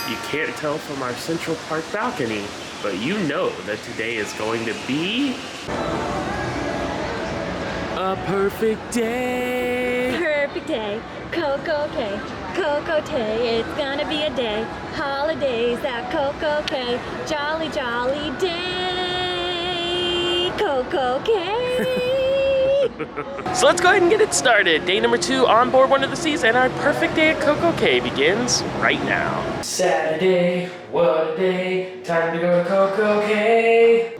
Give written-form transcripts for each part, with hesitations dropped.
You can't tell from our Central Park balcony, but you know that today is going to be a perfect day. Perfect day. CocoCay. CocoCay. It's gonna be a day. Holidays at CocoCay. Jolly, jolly day. CocoCay. So let's go ahead and get it started. Day number 2 on board one of the seas, and our perfect day at CocoCay begins right now. Saturday, what a day. Time to go to CocoCay.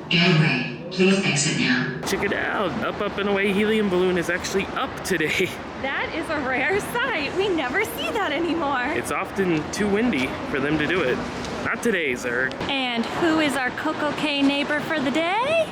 Gangway, please exit now. Check it out. Up and away helium balloon is actually up today. That is a rare sight. We never see that anymore. It's often too windy for them to do it. Not today, Zerg. And who is our CocoCay neighbor for the day?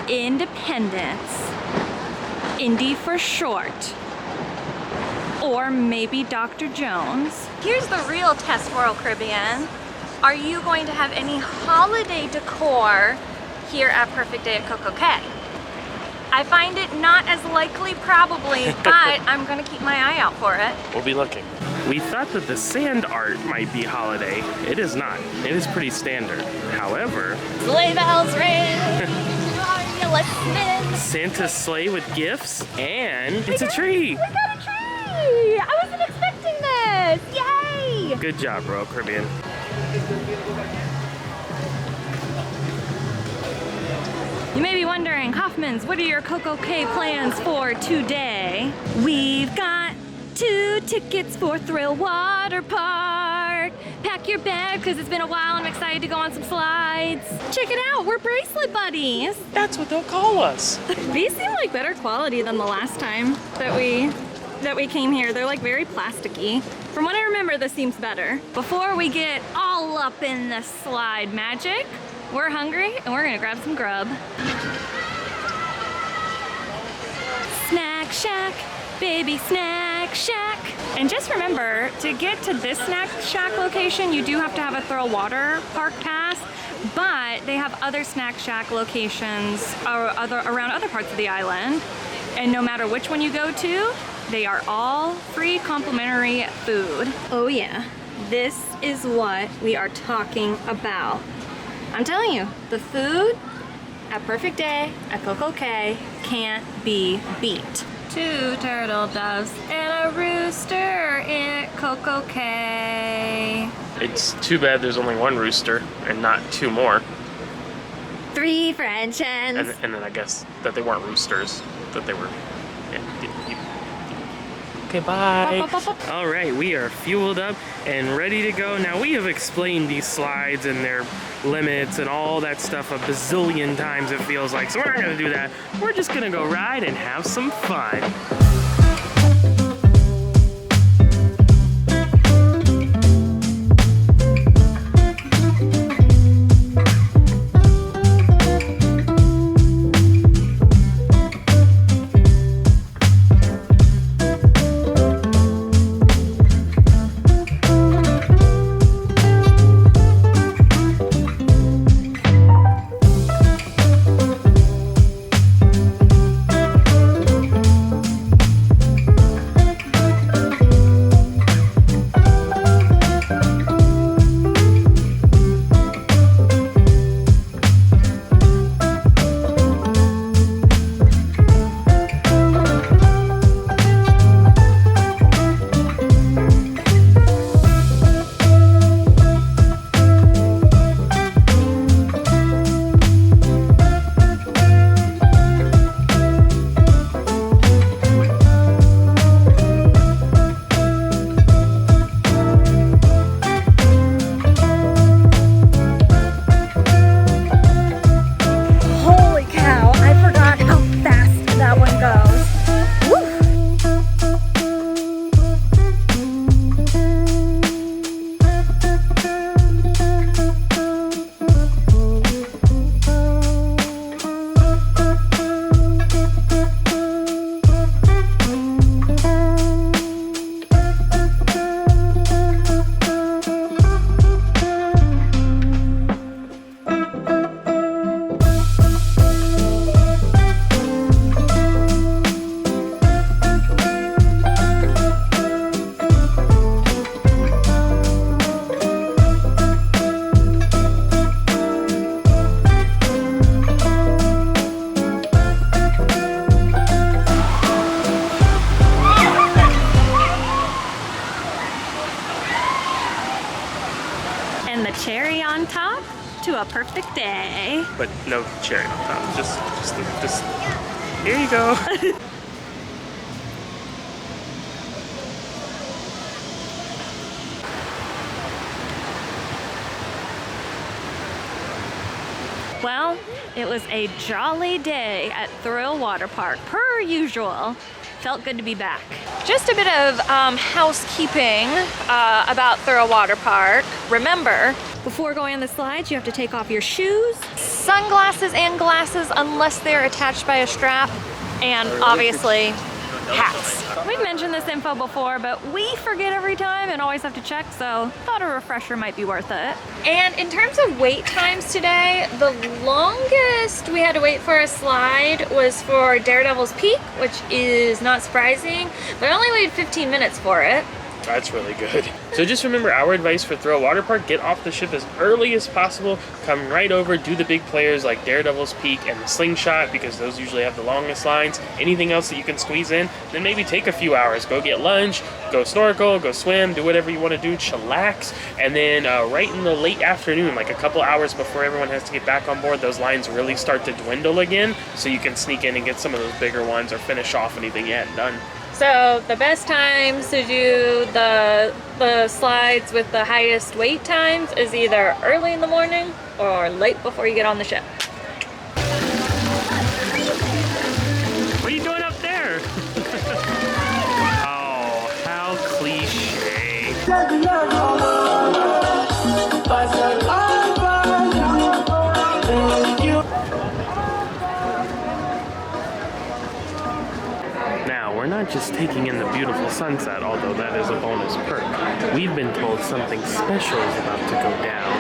Independence. Indy for short. Or maybe Dr. Jones. Here's the real test, Royal Caribbean. Are you going to have any holiday decor here at Perfect Day at CocoCay? I find it not as likely probably, but I'm gonna keep my eye out for it. We'll be looking. We thought that the sand art might be holiday. It is not. It is pretty standard. However, Sleigh bells ring. Are you listening? Santa's sleigh with gifts, and it's a tree. We got a tree! I wasn't expecting this! Yay! Good job, Royal Caribbean. You may be wondering, Hoffmans, what are your CocoCay plans for today? We've got 2 tickets for Thrill Waterpark. Pack your bag, because it's been a while and I'm excited to go on some slides. Check it out, we're bracelet buddies. That's what they'll call us. These seem like better quality than the last time that we came here. They're like very plasticky. From what I remember, this seems better. Before we get all up in the slide magic, we're hungry and we're gonna grab some grub. Snack Shack, baby Snack Shack. And just remember, to get to this Snack Shack location, you do have to have a Thrill Waterpark pass, but they have other Snack Shack locations around other parts of the island. And no matter which one you go to, they are all free complimentary food. Oh yeah, this is what we are talking about. I'm telling you, the food at Perfect Day at CocoCay can't be beat. 2 turtle doves and a rooster at CocoCay. It's too bad there's only 1 rooster and not 2 more. 3 French hens. And then I guess that they weren't roosters, that they were... Okay, bye. All right, we are fueled up and ready to go. Now, we have explained these slides and their limits and all that stuff a bazillion times, it feels like. So we're not gonna do that. We're just gonna go ride and have some fun. Cherry on top to a perfect day. But no cherry on top. Just here you go. Well, it was a jolly day at Thrill Waterpark, per usual. Felt good to be back. Just a bit of housekeeping about Thrill Waterpark. Remember, before going on the slides, you have to take off your shoes, sunglasses and glasses unless they're attached by a strap, and obviously hats. We've mentioned this info before, but we forget every time and always have to check, so thought a refresher might be worth it. And in terms of wait times today, the longest we had to wait for a slide was for Daredevil's Peak, which is not surprising, but I only waited 15 minutes for it. That's really good. So just remember our advice for Thrill Waterpark: get off the ship as early as possible, come right over, do the big players like Daredevil's Peak and the Slingshot, because those usually have the longest lines. Anything else that you can squeeze in, then maybe take a few hours, go get lunch, go snorkel, go swim, do whatever you want to do, chillax, and then right in the late afternoon, like a couple hours before everyone has to get back on board, those lines really start to dwindle again, so you can sneak in and get some of those bigger ones or finish off anything you hadn't done. So the best times to do the slides with the highest wait times is either early in the morning or late before you get on the ship. What are you doing up there? Oh, how cliche. We're not just taking in the beautiful sunset, although that is a bonus perk. We've been told something special is about to go down.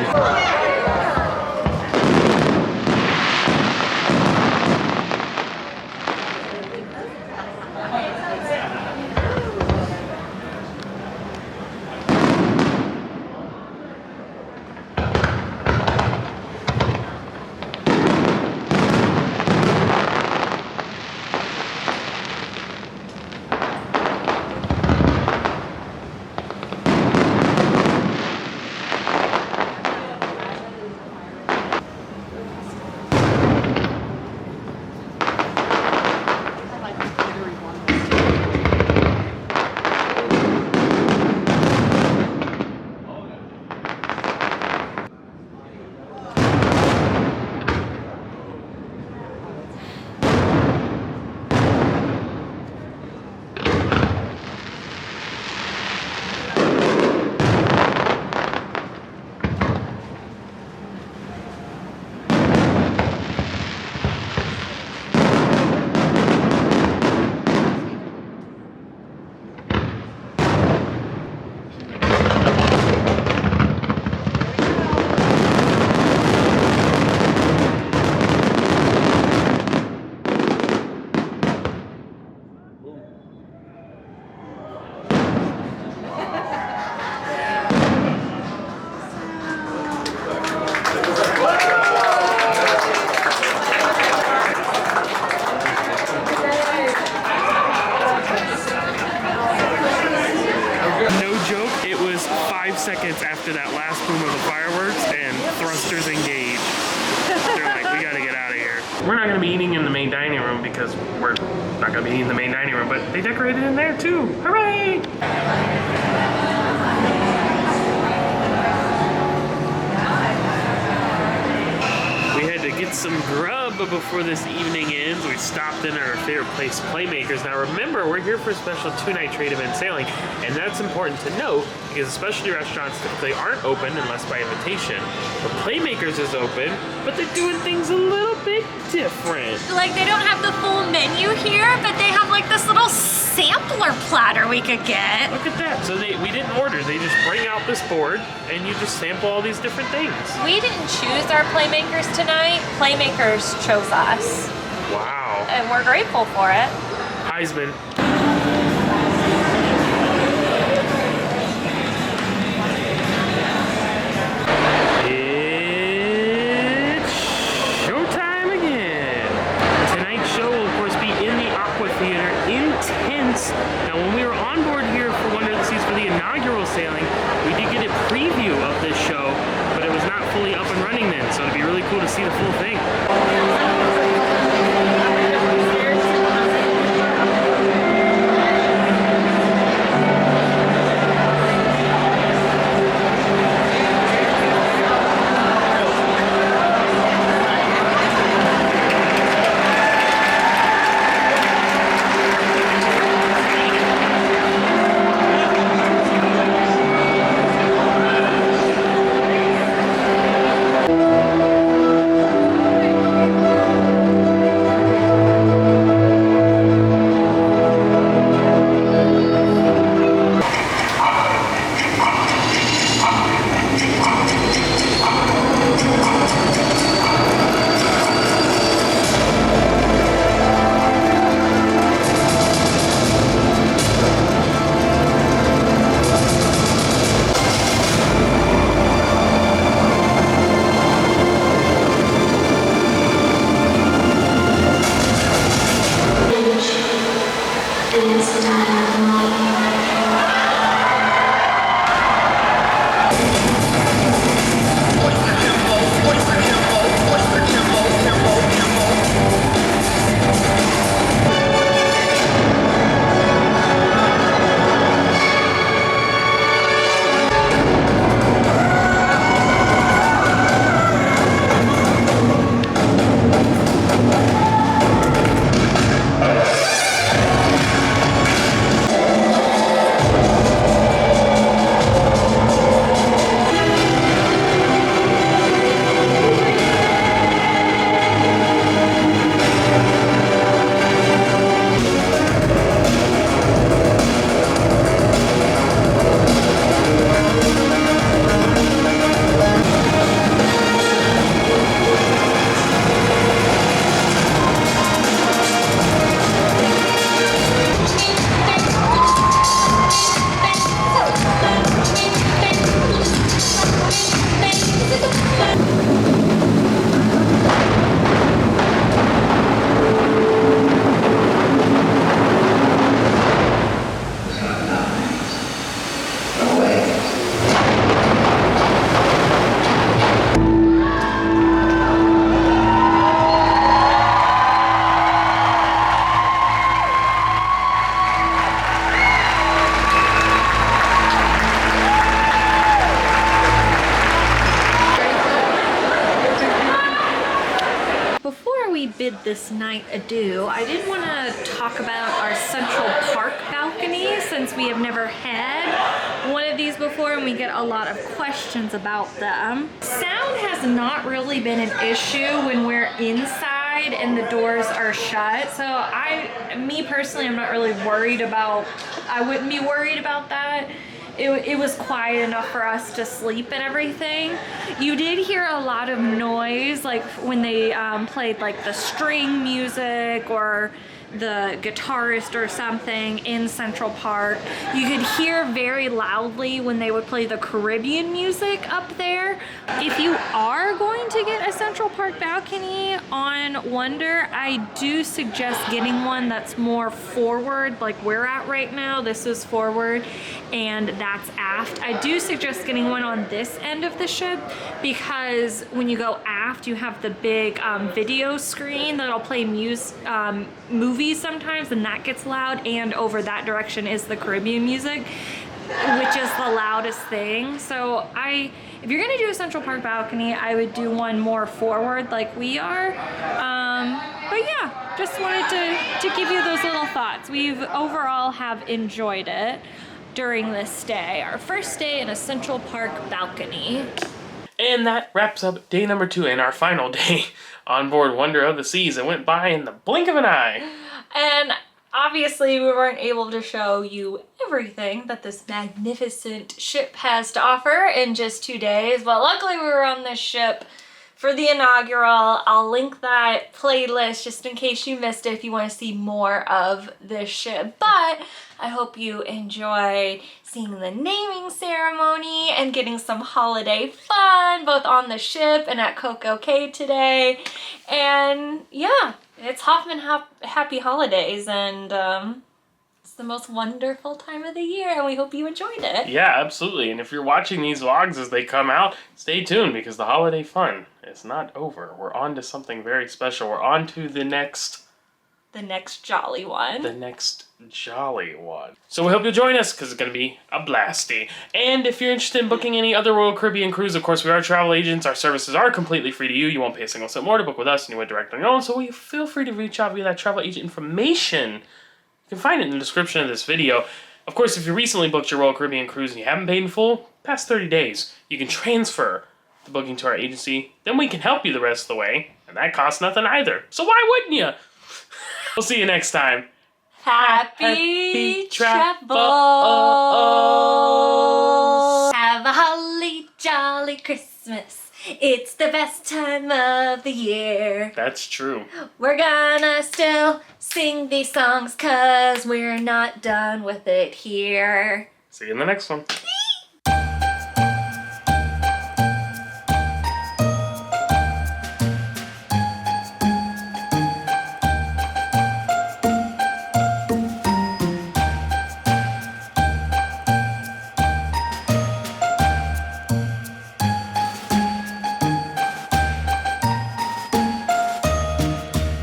Seconds after that last boom of the fireworks and thrusters engaged. They're like, we gotta get out of here. We're not gonna be eating in the main dining room because we're not gonna be eating in the main dining room, but they decorated in there too. Hooray! We had to get some grub before this evening ends. We stopped in our favorite place, Playmakers. Now remember, we're here for a special 2-night trade event sailing, and that's important to note because specialty restaurants typically aren't open unless by invitation. But Playmakers is open, but they're doing things a little bit different. Like, they don't have the full menu here, but they have like this little sampler platter we could get. Look at that. So we didn't order. They just bring out this board and you just sample all these different things. We didn't choose our Playmakers tonight. Playmakers chose us. Wow. And we're grateful for it. Heisman. It's showtime again. Tonight's show will, of course, be in the Aqua Theater. Intense. Now, when we were on board here for Wonder of the Seas for the inaugural sailing, we did get a preview of this show, but it was fully up and running then, so it'd be really cool to see the full thing. bid this night adieu, I did want to talk about our Central Park balcony, since we have never had one of these before and we get a lot of questions about them. Sound has not really been an issue when we're inside and the doors are shut, so me personally, I'm not really worried about, I wouldn't be worried about that. It was quiet enough for us to sleep and everything. You did hear a lot of noise, like when they played like the string music or the guitarist or something in Central Park. You could hear very loudly when they would play the Caribbean music up there. If you are going to get a Central Park balcony on Wonder, I do suggest getting one that's more forward, like we're at right now. This is forward and that's aft. I do suggest getting one on this end of the ship because when you go aft, you have the big video screen that'll play movies sometimes, and that gets loud, and over that direction is the Caribbean music, which is the loudest thing. So if you're gonna do a Central Park balcony, I would do one more forward like we are. But yeah, just wanted to give you those little thoughts. We've overall have enjoyed it during this stay, our first day in a Central Park balcony. And that wraps up day number 2 and our final day on board Wonder of the Seas. It went by in the blink of an eye. And obviously we weren't able to show you everything that this magnificent ship has to offer in just 2 days, but luckily we were on this ship for the inaugural. I'll link that playlist just in case you missed it if you want to see more of this ship. But I hope you enjoyed seeing the naming ceremony and getting some holiday fun both on the ship and at CocoCay today. And yeah, it's Hoffman Happy Holidays, and the most wonderful time of the year, and we hope you enjoyed it. Yeah, absolutely. And if you're watching these vlogs as they come out, stay tuned because the holiday fun is not over. We're on to something very special. We're on to the next jolly one. The next jolly one. So we hope you'll join us because it's going to be a blasty. And if you're interested in booking any other Royal Caribbean cruise, of course, we are travel agents. Our services are completely free to you. You won't pay a single cent more to book with us, and you went direct on your own. So feel free to reach out via that travel agent information. You can find it in the description of this video. Of course, if you recently booked your Royal Caribbean cruise and you haven't paid in full, past 30 days, you can transfer the booking to our agency. Then we can help you the rest of the way, and that costs nothing either. So why wouldn't you? We'll see you next time. Happy travels. Have a holly jolly Christmas. It's the best time of the year. That's true. We're gonna still sing these songs 'cause we're not done with it here. See you in the next one.